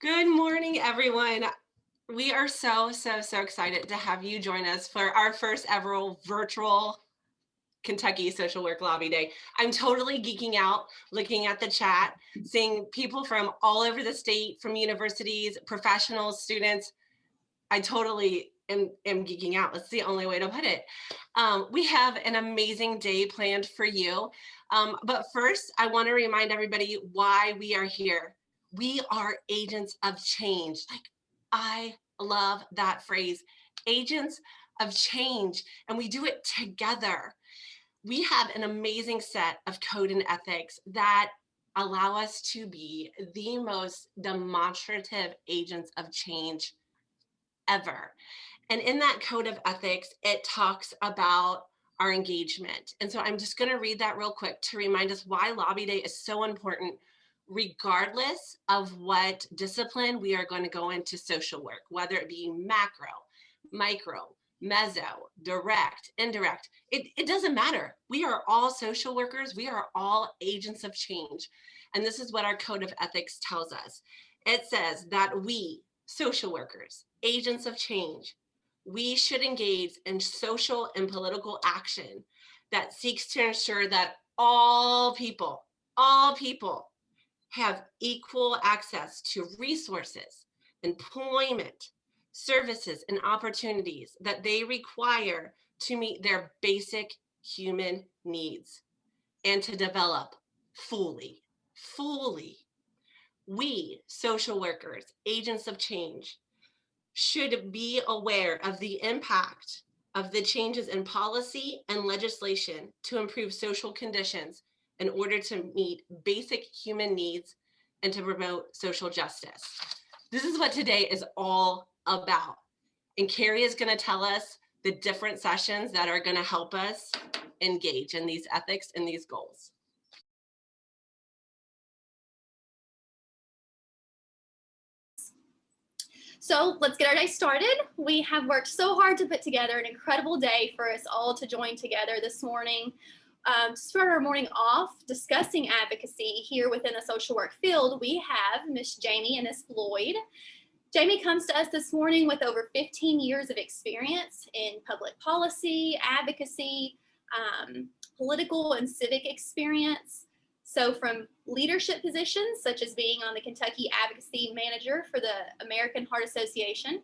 Good morning, everyone. We are so excited to have you join us for our first ever virtual Kentucky Social Work Lobby Day. I'm totally geeking out looking at the chat, seeing people from all over the state, from universities, professionals, students. I totally am geeking out. That's the only way to put it. We have an amazing day planned for you. But first, I want to remind everybody why we are here. We are agents of change. Like, I love that phrase, agents of change, and we do it together. We have an amazing set of code and ethics that allow us to be the most demonstrative agents of change ever. And in that code of ethics, it talks about our engagement. And so I'm just going to read that real quick to remind us why Lobby Day is so important, regardless of what discipline we are going to go into social work, whether it be macro, micro, meso, direct, indirect. It doesn't matter. We are all social workers. We are all agents of change. And this is what our code of ethics tells us. It says that we, social workers, agents of change, we should engage in social and political action that seeks to ensure that all people have equal access to resources, employment, services, and opportunities that they require to meet their basic human needs and to develop fully. We, social workers, agents of change, should be aware of the impact of the changes in policy and legislation to improve social conditions in order to meet basic human needs and to promote social justice. This is what today is all about. And Carrie is going to tell us the different sessions that are going to help us engage in these ethics and these goals. So let's get our day started. We have worked so hard to put together an incredible day for us all to join together this morning. To start our morning off discussing advocacy here within the social work field, we have Miss Jamie and Miss Floyd. Jamie comes to us this morning with over 15 years of experience in public policy, advocacy, political and civic experience. So from leadership positions, such as being on the Kentucky Advocacy Manager for the American Heart Association,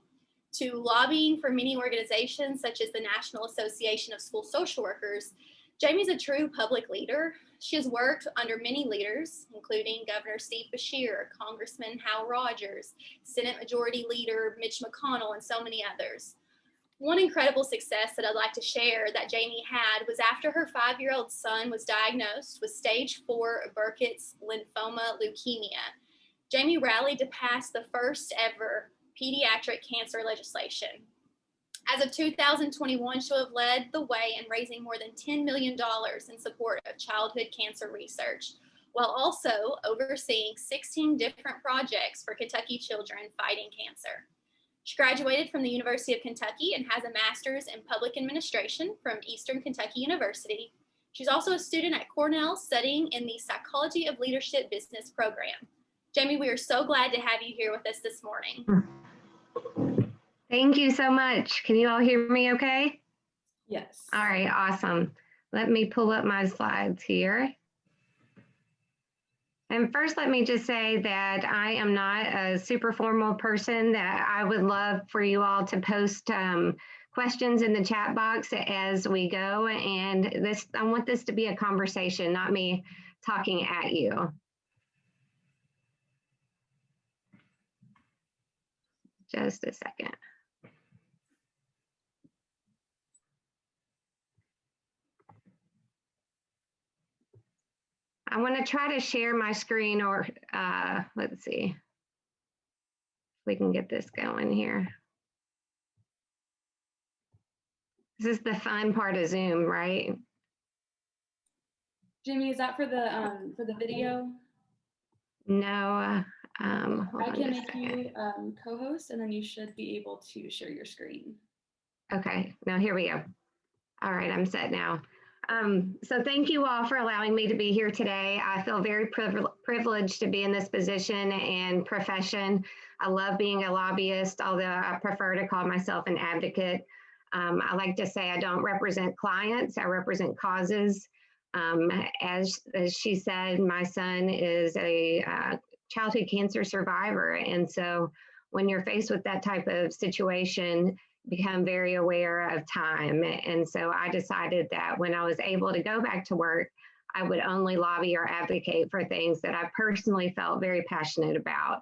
to lobbying for many organizations, such as the National Association of School Social Workers, Jamie's a true public leader. She has worked under many leaders, including Governor Steve Beshear, Congressman Hal Rogers, Senate Majority Leader Mitch McConnell, and so many others. One incredible success that I'd like to share that Jamie had was after her 5-year-old son was diagnosed with stage 4 Burkitt's lymphoma leukemia. Jamie rallied to pass the first ever pediatric cancer legislation. As of 2021, she'll have led the way in raising more than $10 million in support of childhood cancer research, while also overseeing 16 different projects for Kentucky children fighting cancer. She graduated from the University of Kentucky and has a master's in public administration from Eastern Kentucky University. She's also a student at Cornell studying in the Psychology of Leadership Business program. Jamie, we are so glad to have you here with us this morning. Thank you so much. Can you all hear me okay? Yes. All right, awesome. Let me pull up my slides here. And first, let me just say that I am not a super formal person, that I would love for you all to post questions in the chat box as we go. And I want this to be a conversation, not me talking at you. Just a second. I want to try to share my screen, or let's see if we can get this going here. This is the fun part of Zoom, right? Jamie, is that for the video? No. I can make you co-host, and then you should be able to share your screen. Okay, now here we go. All right, I'm set now. So thank you all for allowing me to be here today. I feel very privileged to be in this position and profession. I love being a lobbyist, although I prefer to call myself an advocate. I like to say I don't represent clients, I represent causes. As she said, my son is a childhood cancer survivor. And so when you're faced with that type of situation, become very aware of time. And so I decided that when I was able to go back to work, I would only lobby or advocate for things that I personally felt very passionate about.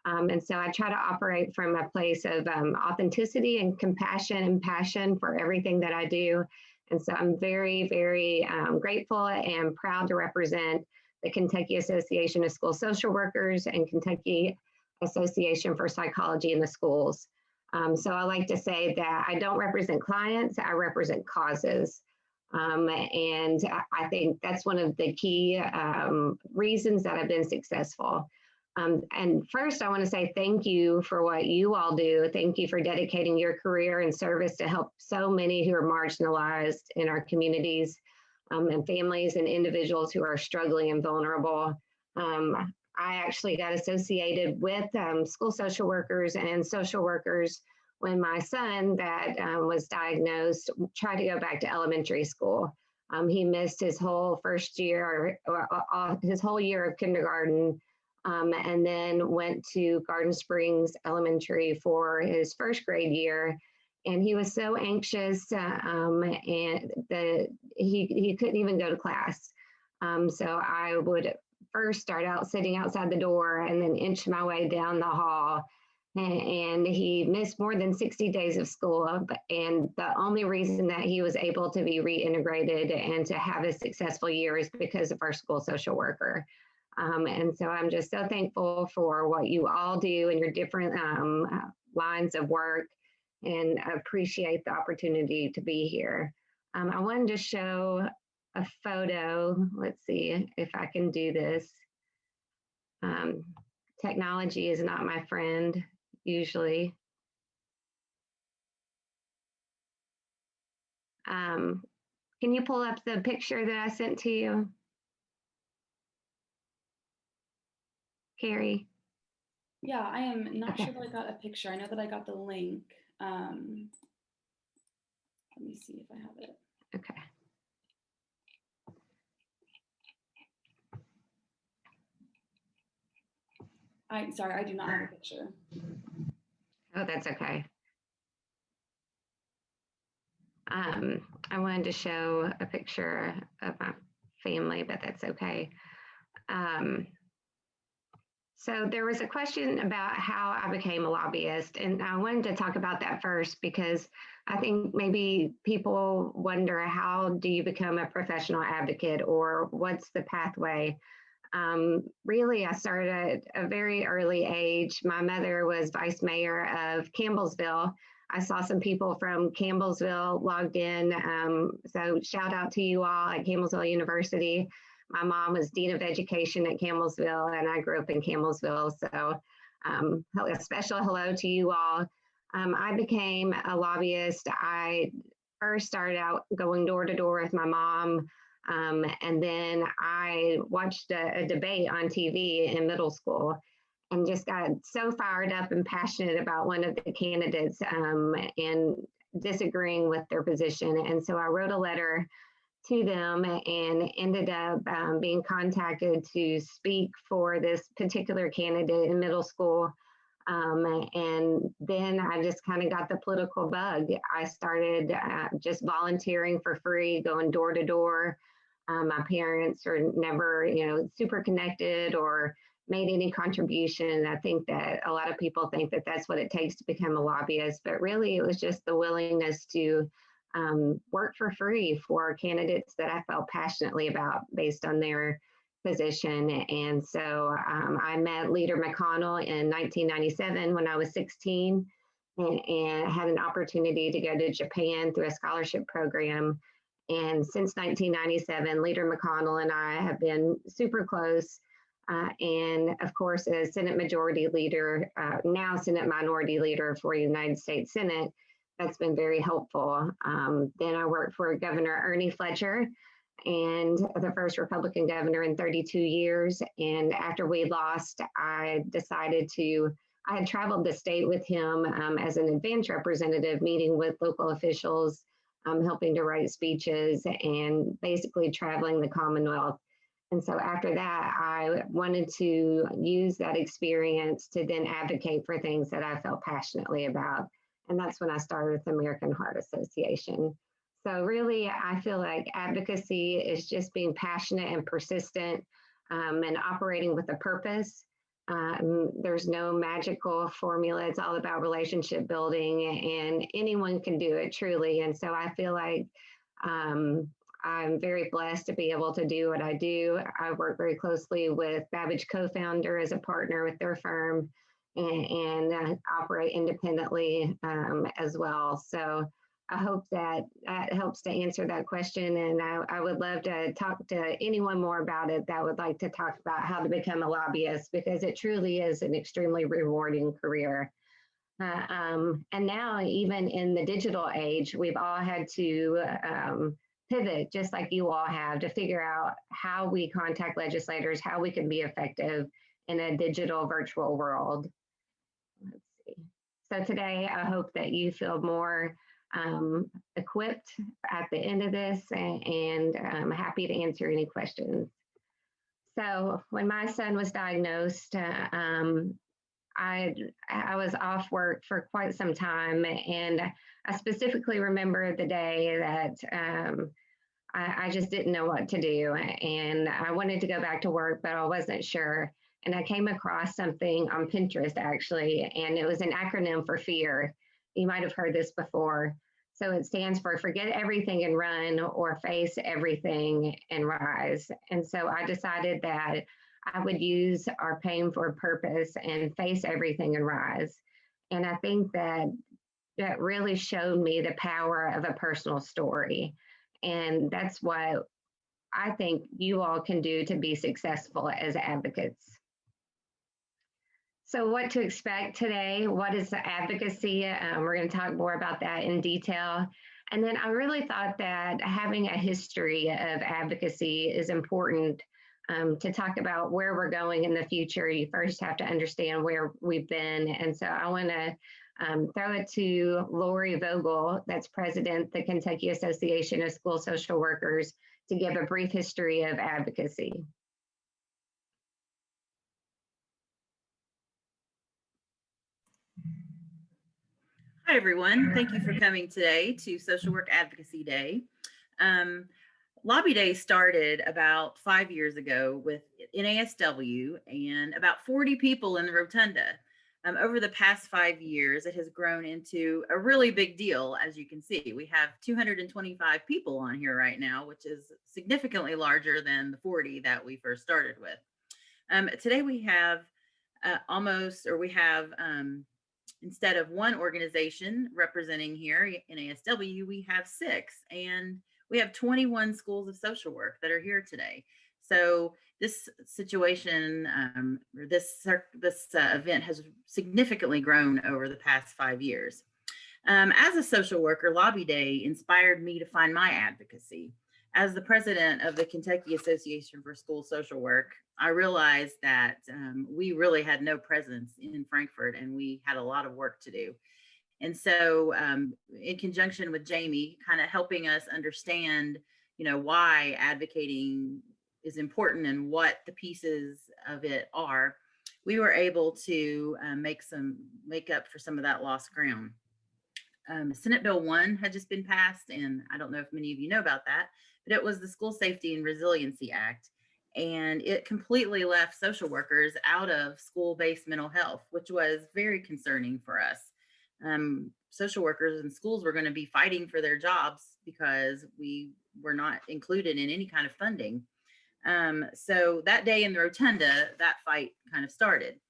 And so I try to operate from a place of authenticity and compassion and passion for everything that I do. And so I'm very, very grateful and proud to represent the Kentucky Association of School Social Workers and Kentucky Association for Psychology in the Schools. So I like to say that I don't represent clients, I represent causes. And I think that's one of the key reasons that I've been successful. And first, I want to say thank you for what you all do. Thank you for dedicating your career and service to help so many who are marginalized in our communities, and families and individuals who are struggling and vulnerable. I actually got associated with school social workers and social workers when my son that was diagnosed tried to go back to elementary school. He missed his whole first year, or his whole year of kindergarten, and then went to Garden Springs Elementary for his first grade year. And he was so anxious and he couldn't even go to class. So I would first start out sitting outside the door and then inch my way down the hall. And he missed more than 60 days of school. And the only reason that he was able to be reintegrated and to have a successful year is because of our school social worker. And so I'm just so thankful for what you all do in your different lines of work, and appreciate the opportunity to be here. I wanted to show a photo. Let's see if I can do this. Technology is not my friend usually. Can you pull up the picture that I sent to you, Carrie? Yeah, I am not Okay. sure that I got a picture. I know that I got the link. Let me see if I have it. Okay. Sorry, I do not have a picture. Oh, that's okay. I wanted to show a picture of my family, but that's okay. So there was a question about how I became a lobbyist, and I wanted to talk about that first because I think maybe people wonder, how do you become a professional advocate, or what's the pathway? Really, I started at a very early age. My mother was vice mayor of Campbellsville. I saw some people from Campbellsville logged in, so shout out to you all at Campbellsville University. My mom was Dean of Education at Campbellsville, and I grew up in Campbellsville, so a special hello to you all. I became a lobbyist. I first started out going door to door with my mom, and then I watched a debate on TV in middle school and just got so fired up and passionate about one of the candidates and disagreeing with their position. And so I wrote a letter to them and ended up being contacted to speak for this particular candidate in middle school. And then I just kind of got the political bug. I started just volunteering for free, going door to door. My parents are never, super connected or made any contribution. I think that a lot of people think that that's what it takes to become a lobbyist, but really it was just the willingness to work for free for candidates that I felt passionately about based on their position. And so I met Leader McConnell in 1997 when I was 16 and had an opportunity to go to Japan through a scholarship program. And since 1997, Leader McConnell and I have been super close. And of course, as Senate Majority Leader, now Senate Minority Leader for the United States Senate, that's been very helpful. Then I worked for Governor Ernie Fletcher, and the first Republican governor in 32 years. And after we lost, I decided to I had traveled the state with him as an advance representative, meeting with local officials, helping to write speeches, and basically traveling the Commonwealth. And so after that, I wanted to use that experience to then advocate for things that I felt passionately about. And that's when I started with the American Heart Association. So really, I feel like advocacy is just being passionate and persistent and operating with a purpose. There's no magical formula. It's all about relationship building, and anyone can do it truly. And so I feel like I'm very blessed to be able to do what I do. I work very closely with Babbage Co-founder as a partner with their firm, and operate independently as well. So I hope that that helps to answer that question. And I would love to talk to anyone more about it that would like to talk about how to become a lobbyist, because it truly is an extremely rewarding career. And now, even in the digital age, we've all had to pivot, just like you all have, to figure out how we contact legislators, how we can be effective in a digital virtual world. Let's see. So today, I hope that you feel more equipped at the end of this, and I'm happy to answer any questions. So when my son was diagnosed, I was off work for quite some time, and I specifically remember the day that I just didn't know what to do, and I wanted to go back to work, but I wasn't sure. And I came across something on Pinterest, actually, and it was an acronym for FEAR. You might have heard this before. So it stands for Forget Everything and Run, or Face Everything and Rise. And so I decided that I would use our Pain for a Purpose and Face Everything and Rise. And I think that that really showed me the power of a personal story. And that's what I think you all can do to be successful as advocates. So what to expect today? What is advocacy? We're going to talk more about that in detail. And then I really thought that having a history of advocacy is important to talk about where we're going in the future. You first have to understand where we've been. And so I want to throw it to Lori Vogel, that's president of the Kentucky Association of School Social Workers, to give a brief history of advocacy. Hi, everyone. Thank you for coming today to Social Work Advocacy Day. Lobby Day started about 5 years ago with NASW and about 40 people in the rotunda. Over the past 5 years, it has grown into a really big deal. As you can see, we have 225 people on here right now, which is significantly larger than the 40 that we first started with. Today we have instead of one organization representing here, NASW, we have 6, and we have 21 schools of social work that are here today. So this situation, or this event has significantly grown over the past 5 years. As a social worker, Lobby Day inspired me to find my advocacy. As the president of the Kentucky Association for School Social Work, I realized that we really had no presence in Frankfort, and we had a lot of work to do. And so in conjunction with Jamie, kind of helping us understand, why advocating is important and what the pieces of it are, we were able to make up for some of that lost ground. Senate Bill 1 had just been passed, and I don't know if many of you know about that, but it was the School Safety and Resiliency Act. And it completely left social workers out of school-based mental health, which was very concerning for us. Social workers and schools were going to be fighting for their jobs because we were not included in any kind of funding. So that day in the rotunda, that fight kind of started.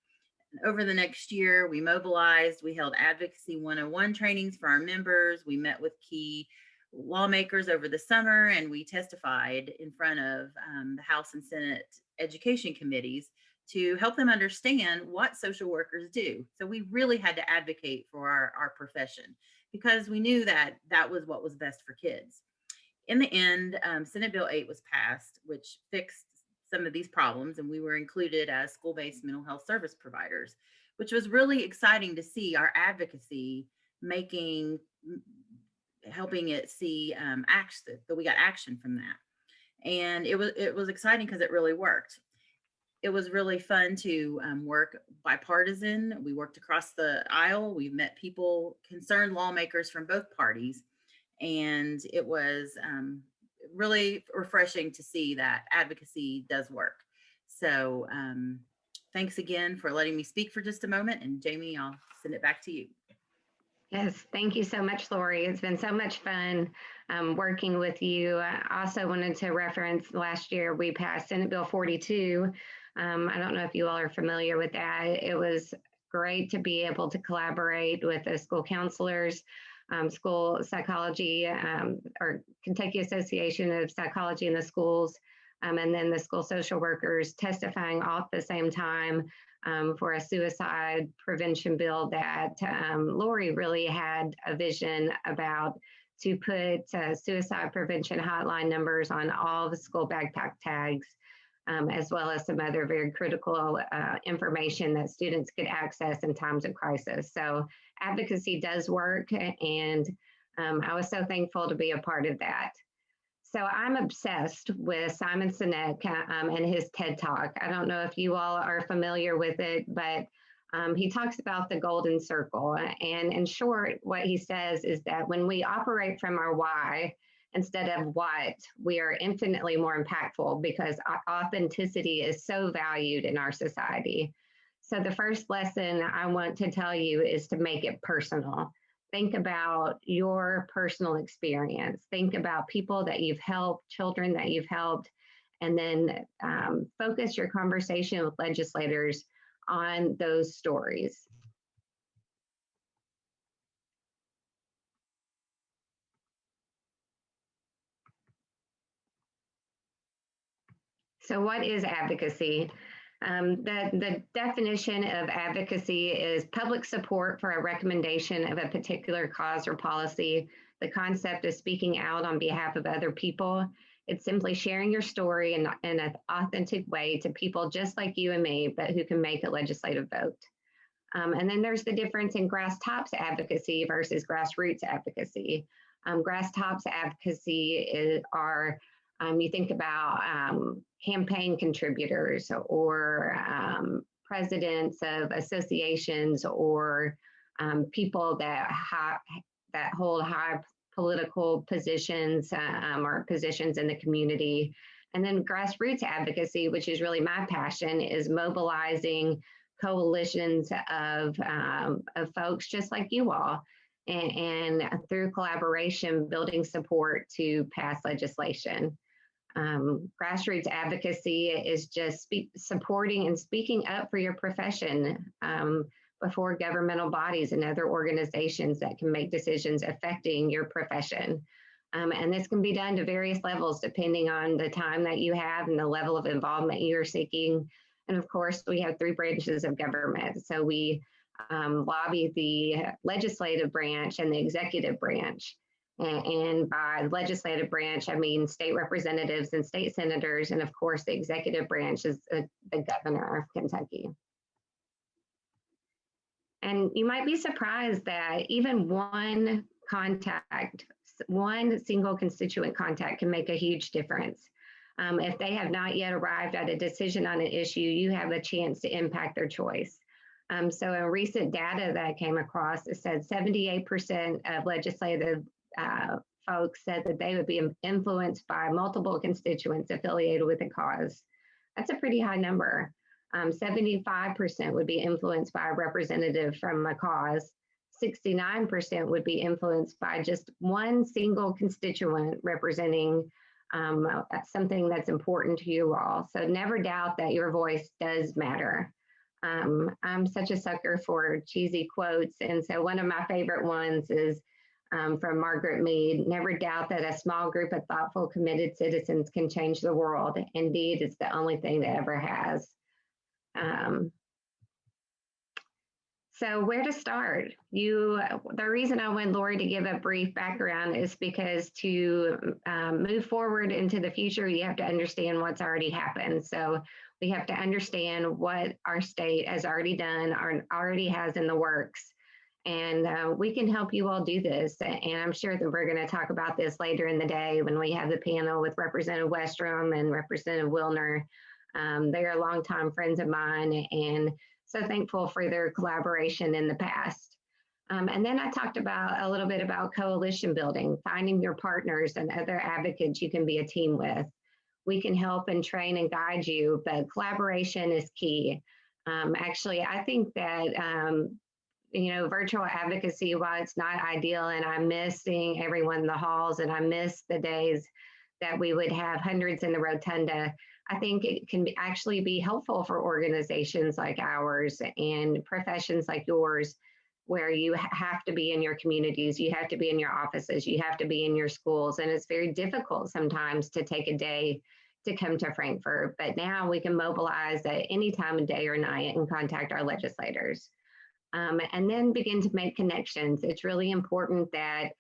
Over the next year, we mobilized, we held Advocacy 101 trainings for our members. We met with key lawmakers over the summer, and we testified in front of the House and Senate education committees to help them understand what social workers do. So we really had to advocate for our profession, because we knew that that was what was best for kids. In the end, Senate Bill 8 was passed, which fixed some of these problems, and we were included as school-based mental health service providers. which was really exciting to see our advocacy helping it see action, that we got action from that. And it was exciting because it really worked. It was really fun to work bipartisan. We worked across the aisle. We met people, concerned lawmakers from both parties. And it was really refreshing to see that advocacy does work. So thanks again for letting me speak for just a moment. And Jamie, I'll send it back to you. Yes, thank you so much, Lori. It's been so much fun working with you. I also wanted to reference last year we passed Senate Bill 42. I don't know if you all are familiar with that. It was great to be able to collaborate with the school counselors, school psychology, or Kentucky Association of Psychology in the Schools, and then the school social workers testifying all at the same time for a suicide prevention bill that Lori really had a vision about, to put suicide prevention hotline numbers on all the school backpack tags, as well as some other very critical information that students could access in times of crisis. So advocacy does work, and I was so thankful to be a part of that. So I'm obsessed with Simon Sinek and his TED Talk. I don't know if you all are familiar with it, but he talks about the golden circle. And in short, what he says is that when we operate from our why instead of what, we are infinitely more impactful, because authenticity is so valued in our society. So the first lesson I want to tell you is to make it personal. Think about your personal experience. Think about people that you've helped, children that you've helped, and then focus your conversation with legislators on those stories. So what is advocacy? The definition of advocacy is public support for a recommendation of a particular cause or policy. The concept is speaking out on behalf of other people. It's simply sharing your story in an authentic way to people just like you and me, but who can make a legislative vote. And then there's the difference in grass tops advocacy versus grassroots advocacy. Grass tops advocacy are you think about campaign contributors or presidents of associations or people that hold high political positions or positions in the community. And then grassroots advocacy, which is really my passion, is mobilizing coalitions of folks just like you all, and through collaboration, building support to pass legislation. Grassroots advocacy is just supporting and speaking up for your profession before governmental bodies and other organizations that can make decisions affecting your profession. And this can be done to various levels depending on the time that you have and the level of involvement you're seeking. And of course, we have 3 branches of government. So we lobby the legislative branch and the executive branch. And by legislative branch, I mean state representatives and state senators. And of course, the executive branch is the governor of Kentucky. And you might be surprised that even one single constituent contact can make a huge difference. If they have not yet arrived at a decision on an issue, you have a chance to impact their choice. So in recent data that I came across, it said 78% of legislative folks said that they would be influenced by multiple constituents affiliated with a cause. That's a pretty high number. 75% would be influenced by a representative from a cause. 69% would be influenced by just one single constituent representing something that's important to you all. So never doubt that your voice does matter. I'm such a sucker for cheesy quotes. And so one of my favorite ones is from Margaret Mead: never doubt that a small group of thoughtful, committed citizens can change the world. Indeed, it's the only thing that ever has. So where to start? The reason I want Lori to give a brief background is because to move forward into the future, you have to understand what's already happened. So we have to understand what our state has already done, or already has in the works. And we can help you all do this. And I'm sure that we're going to talk about this later in the day when we have the panel with Representative Westrom and Representative Wilner. They are longtime friends of mine, and so thankful for their collaboration in the past. And then I talked about a little bit about coalition building, finding your partners and other advocates you can be a team with. We can help and train and guide you, but collaboration is key. Actually, I think that virtual advocacy, while it's not ideal, and I miss seeing everyone in the halls, and I miss the days that we would have hundreds in the rotunda, I think it can actually be helpful for organizations like ours and professions like yours, where you have to be in your communities, you have to be in your offices, you have to be in your schools, and it's very difficult sometimes to take a day to come to Frankfort. But now we can mobilize at any time of day or night and contact our legislators. And then begin to make connections. It's really important that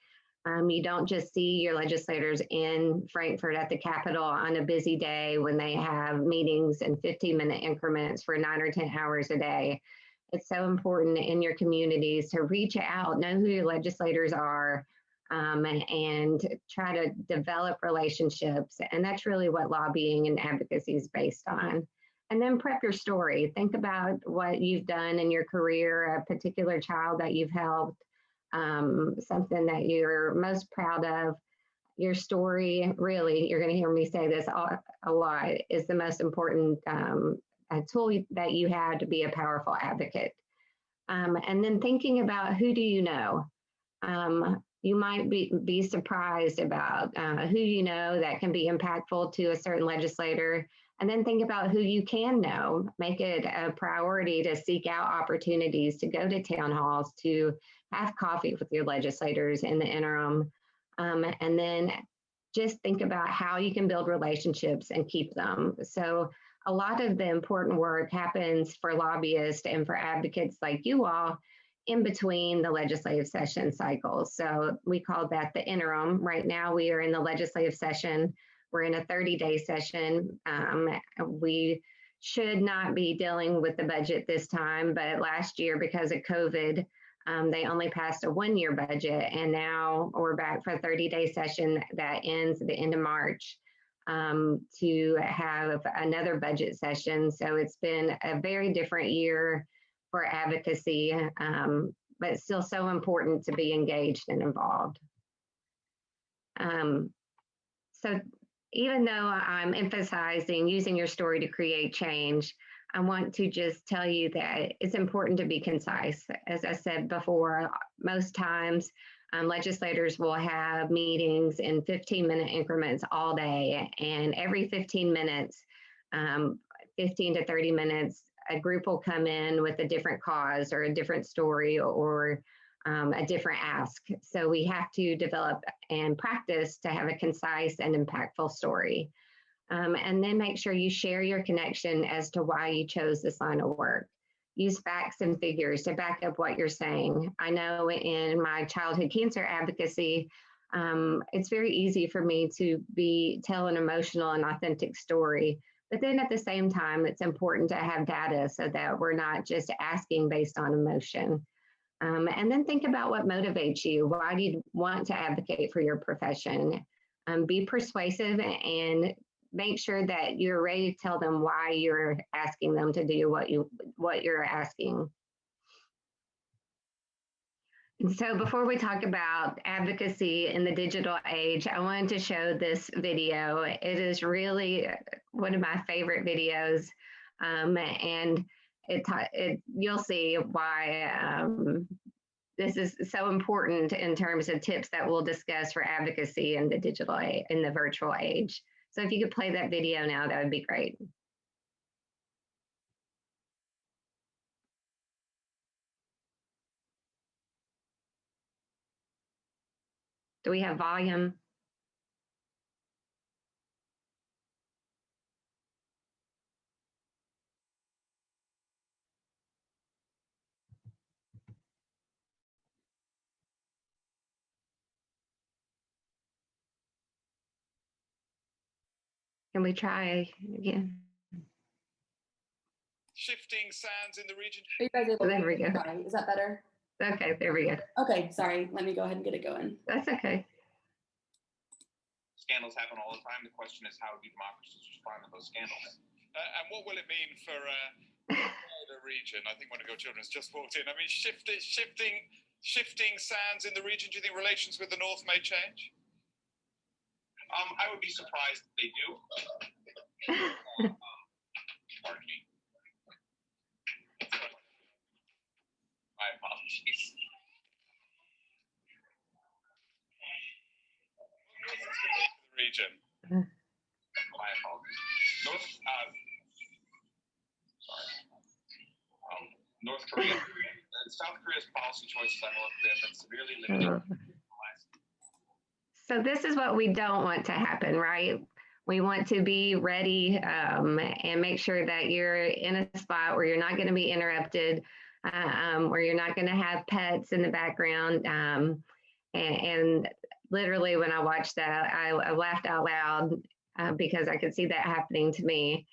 you don't just see your legislators in Frankfort at the Capitol on a busy day when they have meetings in 15-minute increments for 9 or 10 hours a day. It's so important in your communities to reach out, know who your legislators are, and try to develop relationships. And that's really what lobbying and advocacy is based on. And then prep your story. Think about what you've done in your career, a particular child that you've helped, something that you're most proud of. Your story, really, you're going to hear me say this a lot, is the most important tool that you have to be a powerful advocate. And then thinking about who do you know. You might be surprised about who you know that can be impactful to a certain legislator. And then think about who you can know. Make it a priority to seek out opportunities to go to town halls, to have coffee with your legislators in the interim. And then just think about how you can build relationships and keep them. So a lot of the important work happens for lobbyists and for advocates like you all in between the legislative session cycles. So we call that the interim. Right now we are in the legislative session. We're in a 30-day session. We should not be dealing with the budget this time, but last year, because of COVID, they only passed a one-year budget, and now we're back for a 30-day session that ends at the end of March to have another budget session. So it's been a very different year for advocacy, but it's still so important to be engaged and involved. So even though I'm emphasizing using your story to create change, I want to just tell you that it's important to be concise. As I said before, most times legislators will have meetings in 15-minute increments all day, and every 15 minutes, 15 to 30 minutes, a group will come in with a different cause or a different story or a different ask. So we have to develop and practice to have a concise and impactful story. And then make sure you share your connection as to why you chose this line of work. Use facts and figures to back up what you're saying. I know in my childhood cancer advocacy, it's very easy for me to tell an emotional and authentic story. But then at the same time, it's important to have data so that we're not just asking based on emotion. And then think about what motivates you. Why do you want to advocate for your profession? Be persuasive and make sure that you're ready to tell them why you're asking them to do what you're asking. And so before we talk about advocacy in the digital age, I wanted to show this video. It is really one of my favorite videos, and you'll see why this is so important in terms of tips that we'll discuss for advocacy in the in the virtual age. So if you could play that video now, that would be great. Do we have volume? Can we try again? Shifting sands in the region. Are you guys able There we go. Sorry, is that better? Okay, there we go. Okay, sorry. Let me go ahead and get it going. That's okay. Scandals happen all the time. The question is, how do democracies respond to those scandals? And what will it mean for the region? I think one of your children has just walked in. I mean, shifting sands in the region. Do you think relations with the North may change? I would be surprised if they do. Pardon me. My apologies. The region. My apologies. North Korea. South Korea's policy choices on North Korea have been severely limited. So this is what we don't want to happen, right? We want to be ready and make sure that you're in a spot where you're not going to be interrupted, where you're not going to have pets in the background. And literally when I watched that, I laughed out loud because I could see that happening to me.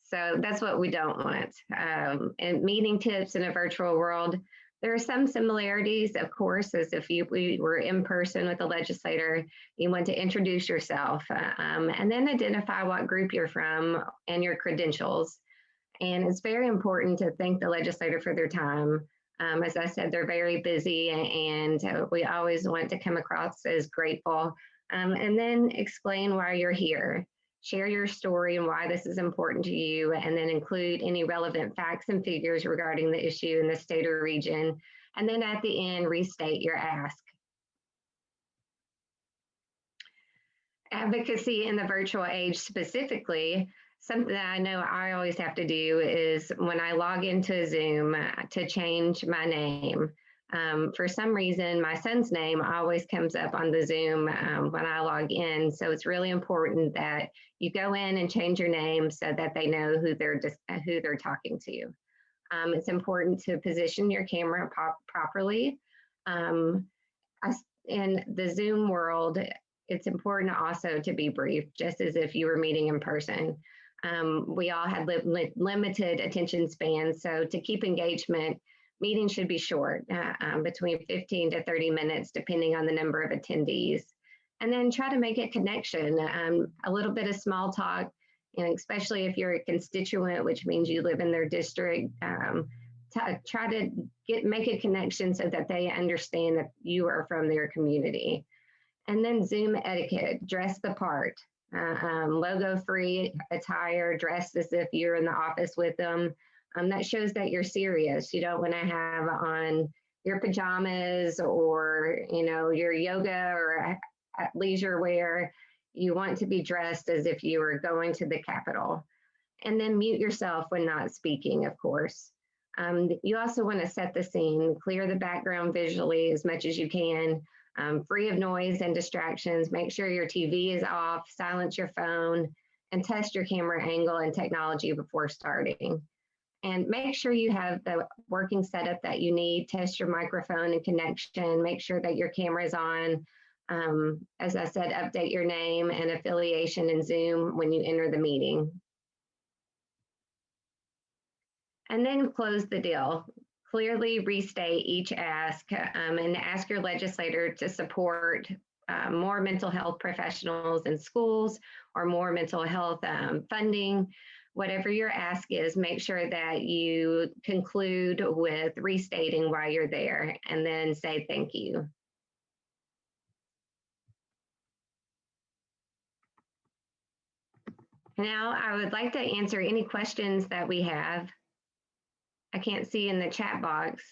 So that's what we don't want. And meeting tips in a virtual world, there are some similarities, of course, as if we were in person with a legislator. You want to introduce yourself and then identify what group you're from and your credentials. And it's very important to thank the legislator for their time. As I said, they're very busy and we always want to come across as grateful. And then explain why you're here. Share your story and why this is important to you, and then include any relevant facts and figures regarding the issue in the state or region. And then at the end, restate your ask. Advocacy in the virtual age specifically, something that I know I always have to do is when I log into Zoom to change my name. For some reason, my son's name always comes up on the Zoom when I log in. So it's really important that you go in and change your name so that they know who they're talking to. It's important to position your camera properly. In the Zoom world, it's important also to be brief, just as if you were meeting in person. We all had limited attention spans, so to keep engagement, meetings should be short, between 15 to 30 minutes, depending on the number of attendees. And then try to make a connection, a little bit of small talk, and especially if you're a constituent, which means you live in their district, try to make a connection so that they understand that you are from their community. And then Zoom etiquette, dress the part, logo-free attire, dress as if you're in the office with them. That shows that you're serious. You don't want to have on your pajamas or, your yoga or leisure wear. You want to be dressed as if you were going to the Capitol. And then mute yourself when not speaking, of course. You also want to set the scene, clear the background visually as much as you can, free of noise and distractions. Make sure your TV is off, silence your phone, and test your camera angle and technology before starting. And make sure you have the working setup that you need. Test your microphone and connection. Make sure that your camera is on. As I said, update your name and affiliation in Zoom when you enter the meeting. And then close the deal. Clearly restate each ask and ask your legislator to support more mental health professionals in schools or more mental health funding. Whatever your ask is, make sure that you conclude with restating why you're there and then say thank you. Now, I would like to answer any questions that we have. I can't see in the chat box.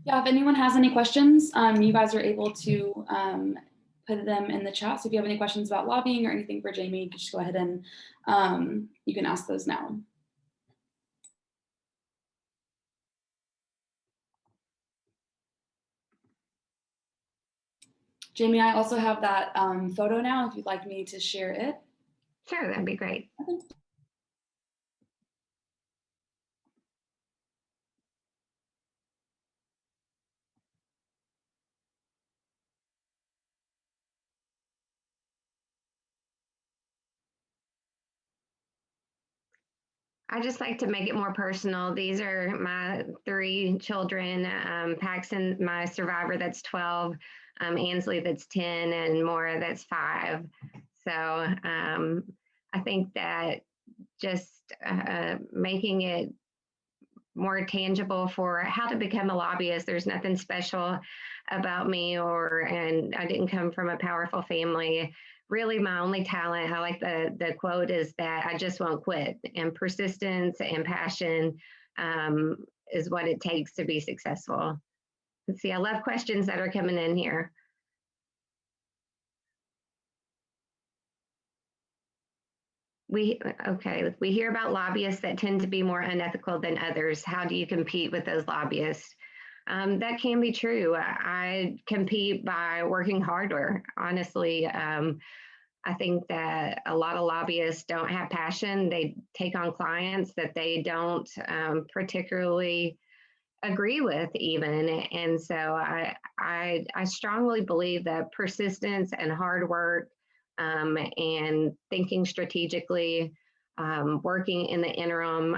Yeah, if anyone has any questions, you guys are able to put them in the chat. So if you have any questions about lobbying or anything for Jamie, you can just go ahead and you can ask those now. Jamie, I also have that photo now if you'd like me to share it. Sure, that'd be great. Okay. I just like to make it more personal. These are my 3 children, Paxton, my survivor, that's 12, Ansley, that's 10, and Maura, that's 5. So I think that just making it more tangible for how to become a lobbyist. There's nothing special about me, and I didn't come from a powerful family. Really, my only talent, I like the quote, is that I just won't quit, and persistence and passion is what it takes to be successful. Let's see, I love questions that are coming in here. We hear about lobbyists that tend to be more unethical than others. How do you compete with those lobbyists? That can be true. I compete by working harder. Honestly, I think that a lot of lobbyists don't have passion. They take on clients that they don't particularly agree with even. And so I strongly believe that persistence and hard work and thinking strategically, working in the interim,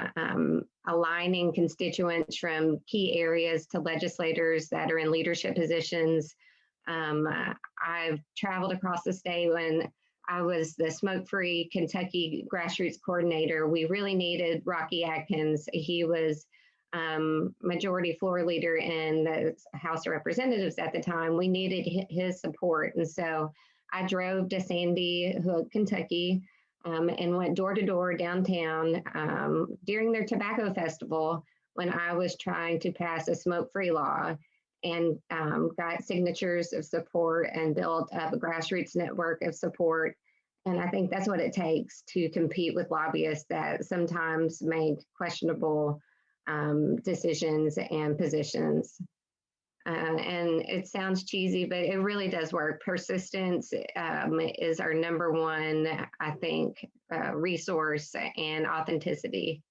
aligning constituents from key areas to legislators that are in leadership positions. I've traveled across the state. When I was the smoke-free Kentucky grassroots coordinator, we really needed Rocky Atkins. He was majority floor leader in the House of Representatives at the time. We needed his support. And so I drove to Sandy Hook, Kentucky, and went door to door downtown during their tobacco festival when I was trying to pass a smoke-free law, and got signatures of support and built up a grassroots network of support. And I think that's what it takes to compete with lobbyists that sometimes make questionable decisions and positions. And it sounds cheesy, but it really does work. Persistence is our number one, I think, resource, and authenticity.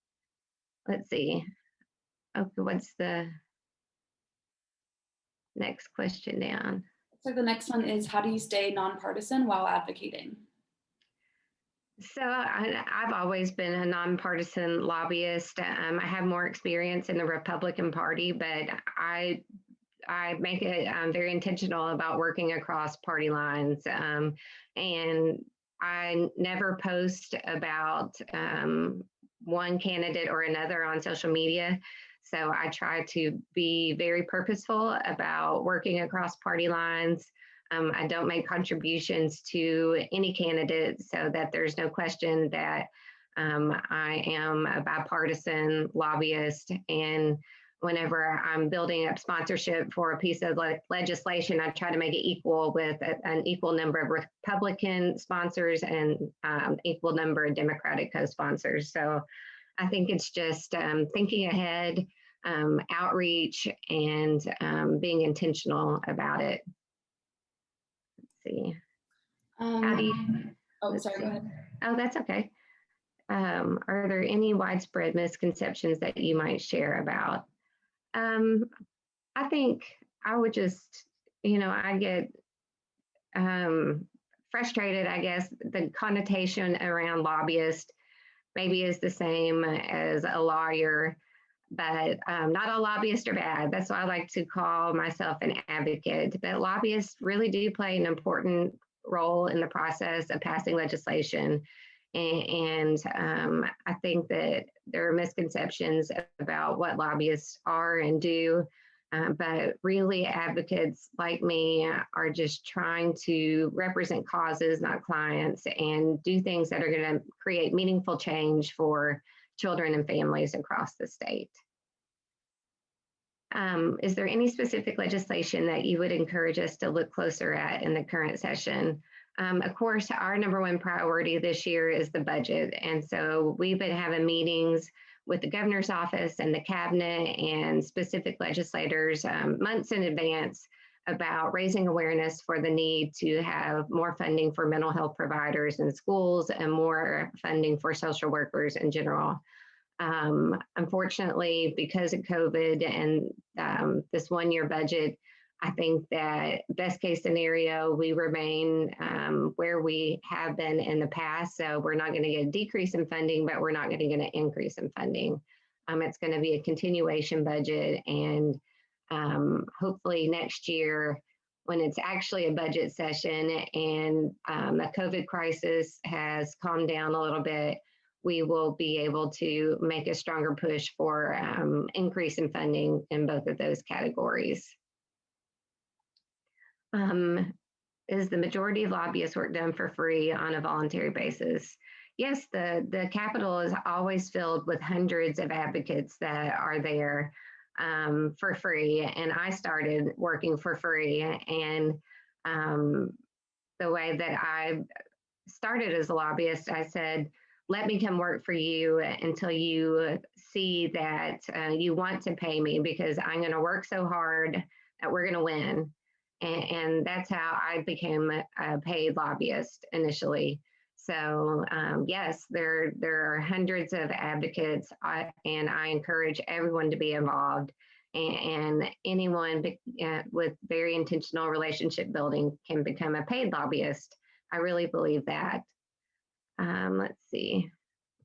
Let's see. Okay, what's the next question down? So the next one is, how do you stay nonpartisan while advocating? So I've always been a nonpartisan lobbyist. I have more experience in the Republican Party, but I make it very intentional about working across party lines. And I never post about one candidate or another on social media. So I try to be very purposeful about working across party lines. I don't make contributions to any candidate, so that there's no question that I am a bipartisan lobbyist. And whenever I'm building up sponsorship for a piece of legislation, I try to make it equal with an equal number of Republican sponsors and equal number of Democratic co-sponsors. So I think it's just thinking ahead, outreach, and being intentional about it. Let's see. How do you? Oh, sorry, go ahead. Oh, that's okay. Are there any widespread misconceptions that you might share about? I think I would just, I get frustrated, I guess. The connotation around lobbyist maybe is the same as a lawyer, but not all lobbyists are bad. That's why I like to call myself an advocate. But lobbyists really do play an important role in the process of passing legislation. And I think that there are misconceptions about what lobbyists are and do, but really advocates like me are just trying to represent causes, not clients, and do things that are going to create meaningful change for children and families across the state. Is there any specific legislation that you would encourage us to look closer at in the current session? Of course, our number one priority this year is the budget. And so we've been having meetings with the governor's office and the cabinet and specific legislators months in advance about raising awareness for the need to have more funding for mental health providers in schools and more funding for social workers in general. Unfortunately, because of COVID and this one-year budget, I think that best case scenario, we remain where we have been in the past. So we're not going to get a decrease in funding, but we're not going to get an increase in funding. It's going to be a continuation budget, and hopefully next year, when it's actually a budget session and the COVID crisis has calmed down a little bit, we will be able to make a stronger push for increase in funding in both of those categories. Is the majority of lobbyist work done for free on a voluntary basis? Yes, the Capitol is always filled with hundreds of advocates that are there for free. And I started working for free. And the way that I started as a lobbyist, I said, let me come work for you until you see that you want to pay me, because I'm going to work so hard that we're going to win. And that's how I became a paid lobbyist initially. So yes, there are hundreds of advocates, and I encourage everyone to be involved. And anyone with very intentional relationship building can become a paid lobbyist. I really believe that. Let's see,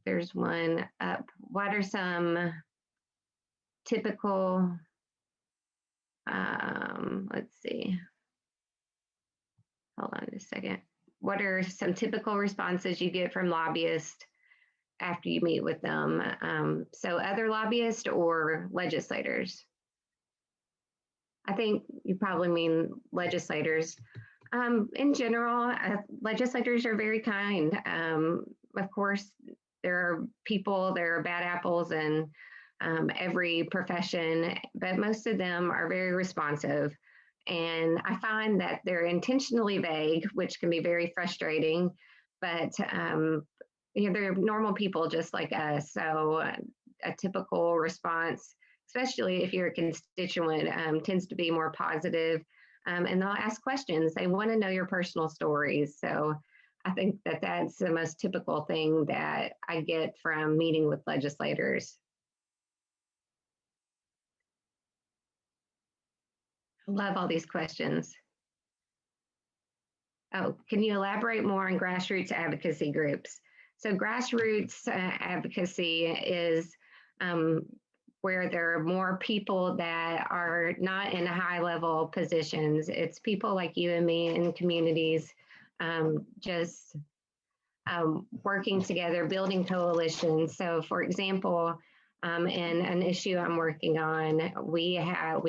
there's one up. What are some typical, let's see, hold on just a second. What are some typical responses you get from lobbyists after you meet with them? So other lobbyists or legislators? I think you probably mean legislators. In general, legislators are very kind. Of course, there are people, there are bad apples in every profession, but most of them are very responsive. And I find that they're intentionally vague, which can be very frustrating, but they're normal people just like us. So a typical response, especially if you're a constituent, tends to be more positive. And they'll ask questions. They want to know your personal stories. So I think that that's the most typical thing that I get from meeting with legislators. I love all these questions. Oh, can you elaborate more on grassroots advocacy groups? So grassroots advocacy is where there are more people that are not in high level positions. It's people like you and me in communities just working together, building coalitions. So for example, in an issue I'm working on, we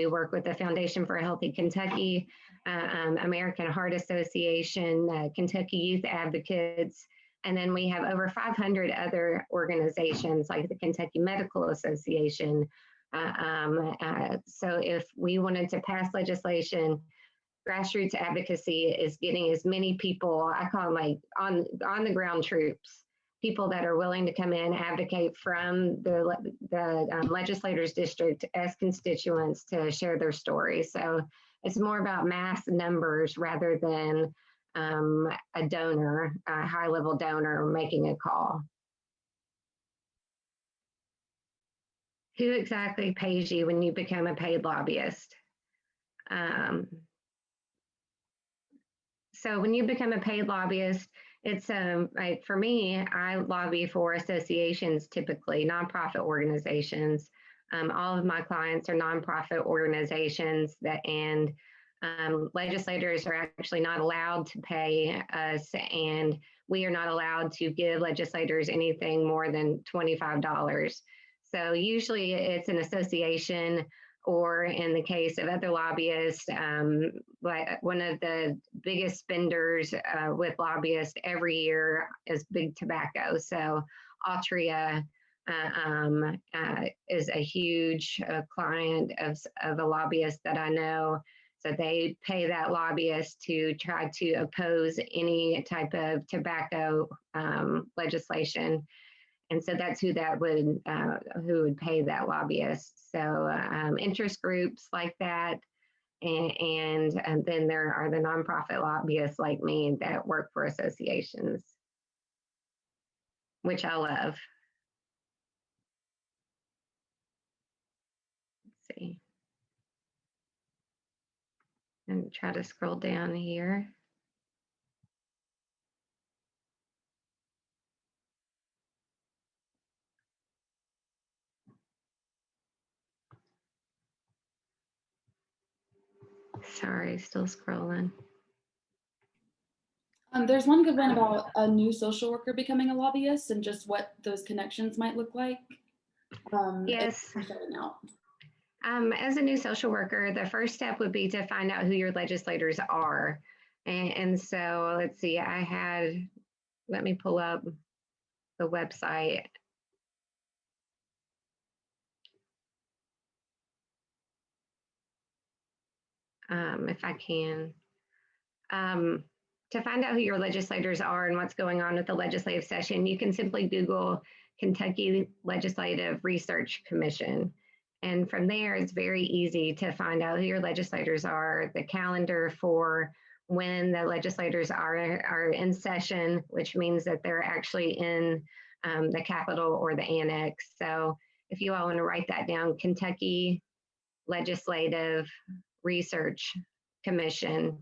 work with the Foundation for a Healthy Kentucky, American Heart Association, Kentucky Youth Advocates, and then we have over 500 other organizations like the Kentucky Medical Association. So if we wanted to pass legislation, grassroots advocacy is getting as many people, I call them like on the ground troops, people that are willing to come in, advocate from the legislators' district as constituents to share their story. So it's more about mass numbers rather than a donor, a high-level donor making a call. Who exactly pays you when you become a paid lobbyist? So when you become a paid lobbyist, it's like for me, I lobby for associations, typically nonprofit organizations. All of my clients are nonprofit organizations and legislators are actually not allowed to pay us, and we are not allowed to give legislators anything more than $25. So usually it's an association, or in the case of other lobbyists, like one of the biggest spenders with lobbyists every year is big tobacco. So Altria is a huge client of a lobbyist that I know. So they pay that lobbyist to try to oppose any type of tobacco legislation. And so that's who would pay that lobbyist. So interest groups like that. And then there are the nonprofit lobbyists like me that work for associations, which I love. Let's see. And try to scroll down here. Sorry, still scrolling. There's one good one about a new social worker becoming a lobbyist and just what those connections might look like. Yes. Starting out. As a new social worker, the first step would be to find out who your legislators are. And so let's see, let me pull up the website. If I can. To find out who your legislators are and what's going on with the legislative session, you can simply Google Kentucky Legislative Research Commission. And from there, it's very easy to find out who your legislators are, the calendar for when the legislators are in session, which means that they're actually in the Capitol or the Annex. So if you all want to write that down, Kentucky Legislative Research Commission.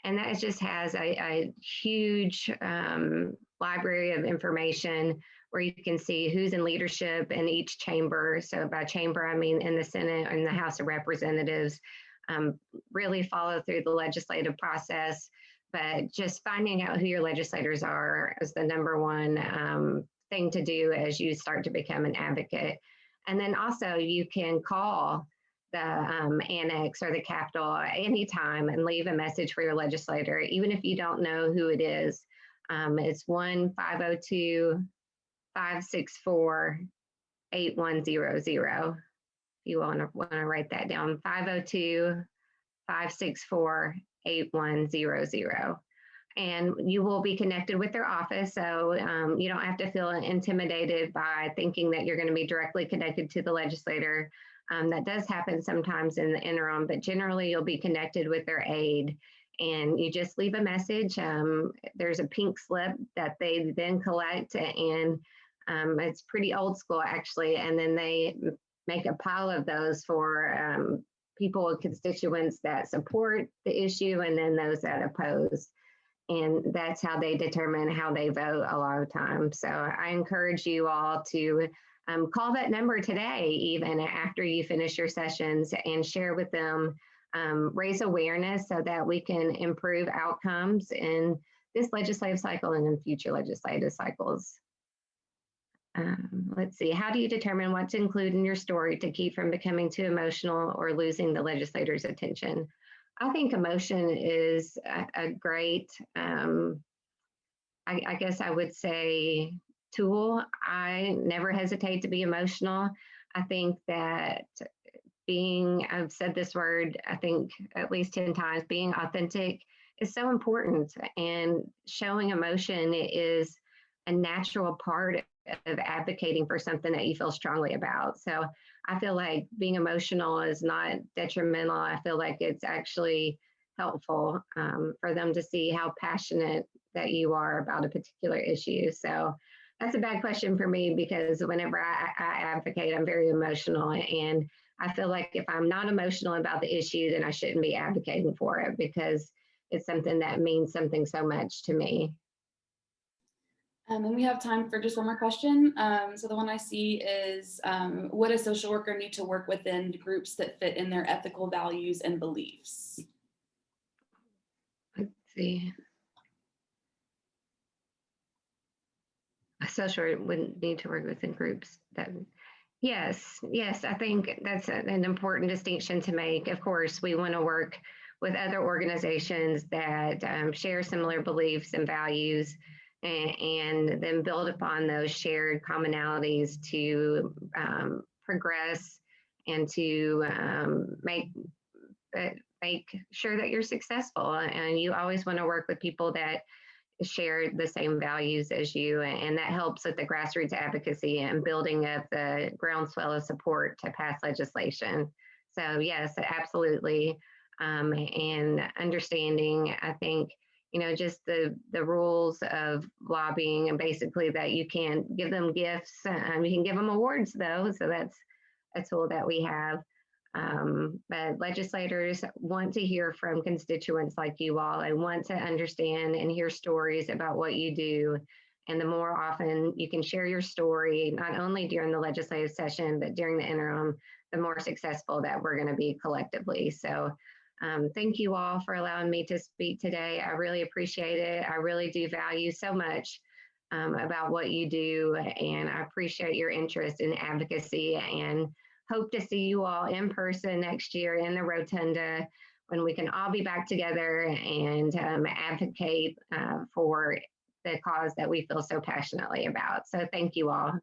And that just has a huge library of information where you can see who's in leadership in each chamber. So by chamber, I mean in the Senate and the House of Representatives, really follow through the legislative process. But just finding out who your legislators are is the number one thing to do as you start to become an advocate. And then also you can call the Annex or the Capitol at any time and leave a message for your legislator, even if you don't know who it is. It's 1-502-564-8100. If you want to write that down, 502-564-8100. And you will be connected with their office. So you don't have to feel intimidated by thinking that you're going to be directly connected to the legislator. That does happen sometimes in the interim, but generally you'll be connected with their aide and you just leave a message. There's a pink slip that they then collect and it's pretty old school actually. And then they make a pile of those for people, constituents that support the issue and then those that oppose. And that's how they determine how they vote a lot of times. So I encourage you all to call that number today, even after you finish your sessions, and share with them, raise awareness so that we can improve outcomes in this legislative cycle and in future legislative cycles. Let's see, how do you determine what to include in your story to keep from becoming too emotional or losing the legislator's attention? I think emotion is a great, I guess I would say, tool. I never hesitate to be emotional. I think that I've said this word, I think at least 10 times, being authentic is so important, and showing emotion is a natural part of advocating for something that you feel strongly about. So I feel like being emotional is not detrimental. I feel like it's actually helpful for them to see how passionate that you are about a particular issue. So that's a bad question for me, because whenever I advocate, I'm very emotional. And I feel like if I'm not emotional about the issue, then I shouldn't be advocating for it, because it's something that means something so much to me. And we have time for just one more question. So the one I see is, what does social worker need to work within groups that fit in their ethical values and beliefs? Let's see. A social worker wouldn't need to work within groups that, yes, I think that's an important distinction to make. Of course, we want to work with other organizations that share similar beliefs and values, and then build upon those shared commonalities to progress and to make sure that you're successful. And you always want to work with people that share the same values as you, and that helps with the grassroots advocacy and building up the groundswell of support to pass legislation. So yes, absolutely. And understanding, I think, just the rules of lobbying, and basically that you can give them gifts. You can give them awards though. So that's a tool that we have. But legislators want to hear from constituents like you all. They want to understand and hear stories about what you do. And the more often you can share your story, not only during the legislative session, but during the interim, the more successful that we're going to be collectively. So thank you all for allowing me to speak today. I really appreciate it. I really do value so much about what you do, and I appreciate your interest in advocacy, and hope to see you all in person next year in the Rotunda when we can all be back together and advocate for the cause that we feel so passionately about. So thank you all.